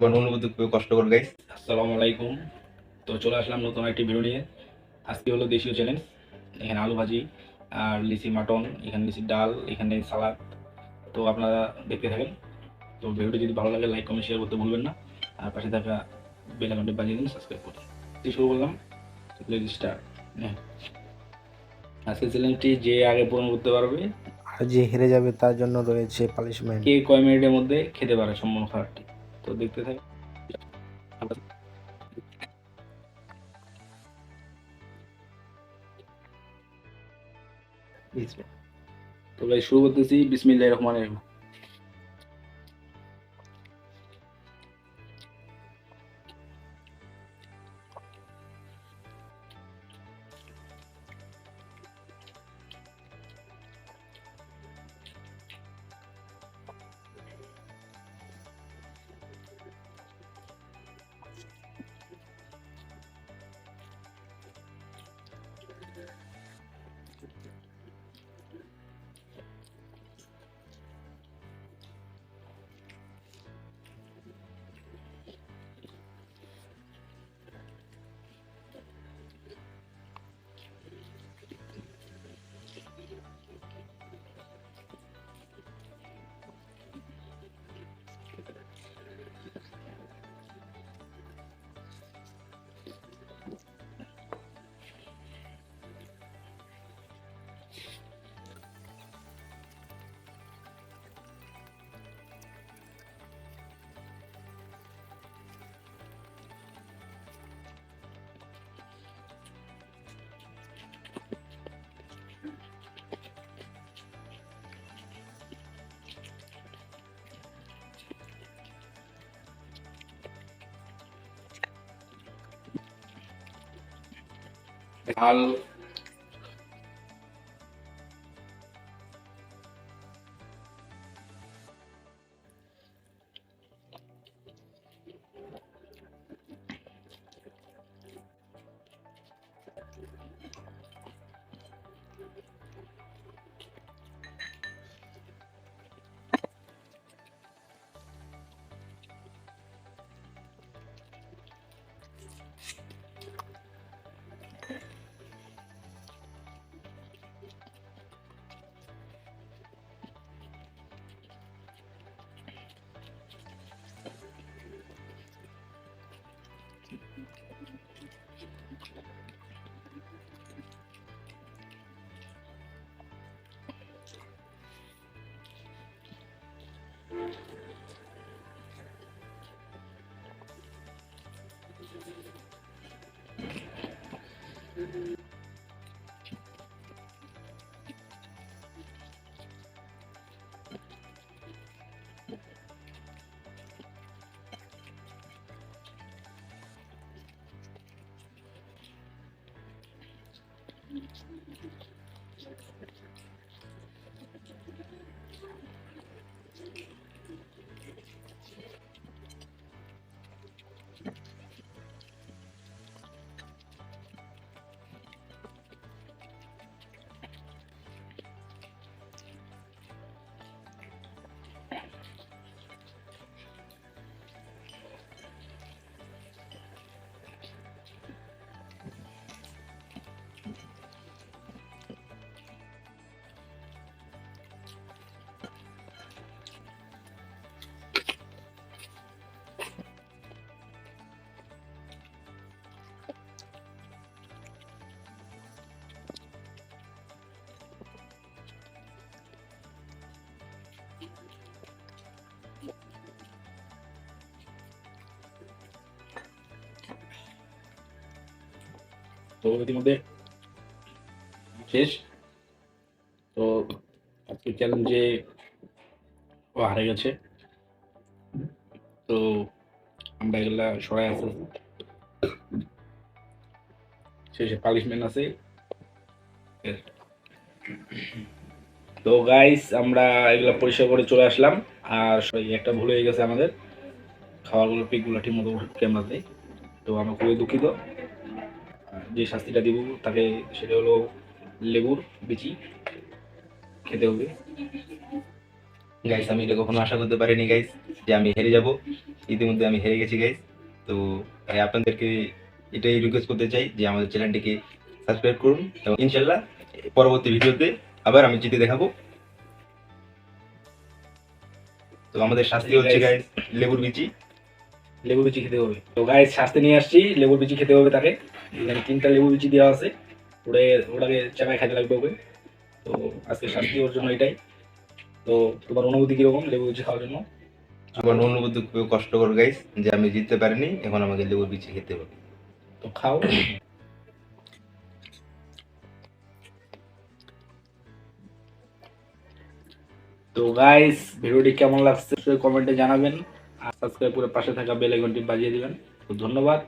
আমার অনুভূতি খুবই কষ্টকর গাইস। আসসালামু আলাইকুম। তো চলে আসলাম নতুন একটি ভিডিও নিয়ে। আজকে হলো দেশীয় চ্যালেঞ্জ। এখানে আলু ভাজি আর লিচি মাটন, এখানে লিচির ডাল, এখানে সালাদ। তো আপনারা দেখতে থাকেন। তো ভিডিওটি যদি ভালো লাগে লাইক কমেন্ট শেয়ার করতে ভুলবেন না। আর পাশে থাকা বেল আইকনটি বাজিয়ে দিন, সাবস্ক্রাইব করুন। শুরু করলাম স্টার্ট। হ্যাঁ, আজকের চ্যালেঞ্জটি যে আগে পূরণ করতে পারবে, আর যে হেরে যাবে তার জন্য রয়েছে পানিশমেন্ট। কে কয় মিনিটের মধ্যে খেতে পারে সম্পূর্ণ খাবারটি। তো দেখতে থাকেন। তো ভাই শুরু করতেছি, বিসমিল্লাহির রহমানির রহিম। ডাল, তো ইতিমধ্যে শেষ। তো আজকে চ্যালেঞ্জে ও হারে গেছে। তো আমরা এগুলা সরাই আছি, শেষে পানিশমেন্ট আছে। তো গাইস আমরা এগুলা পরিষ্কার করে চলে আসলাম। আর একটা ভুল হয়ে গেছে আমাদের, খাবারগুলো পিকগুলো ঠিক মতো ক্যামেরাতে। তো আমরা খুবই দুঃখিত। যে শাস্তিটা দিব তাকে সেটা হলো লেবুর বিচি খেতে হবে। গাইস আমি এটা কখনো আশা করতে পারিনি গাইস যে আমি হেরে যাব। ইতিমধ্যে আমি হেরে গেছি গাইস। তো ভাই আপনাদেরকে এটাই রিকোয়েস্ট করতে চাই যে আমাদের চ্যানেলটিকে সাবস্ক্রাইব করুন এবং ইনশাল্লাহ পরবর্তী ভিডিওতে আবার আমি জিতে দেখাবো। তো আমাদের শাস্তি হচ্ছে গাইস লেবুর বিচি। লেবু বিচি খেতে হবে। তো গাইস শাস্তি নিয়ে আসছি, লেবুর বিচি খেতে হবে তাকে। এখানে 3টা লেবু বিচি দেওয়া আছে, ওটাকে চাকায় খাইতে লাগবে ওকে। তো আজকে শাস্তি ওর জন্য এটাই। তো তোমার অনুভূতি কিরকম লেবু বিচি খাওয়ার জন্য? আমার অনুভূতি খুবই কষ্টকর গাইস যে আমি জিততে পারিনি, এখন আমাকে লেবুর বিচি খেতে হবে। তো খাও। তো গাইস ভিডিওটি কেমন লাগছে কমেন্টে জানাবেন আর সাবস্ক্রাইব করে পাশে থাকা বেল আইকনটি বাজিয়ে দিবেন। তো ধন্যবাদ।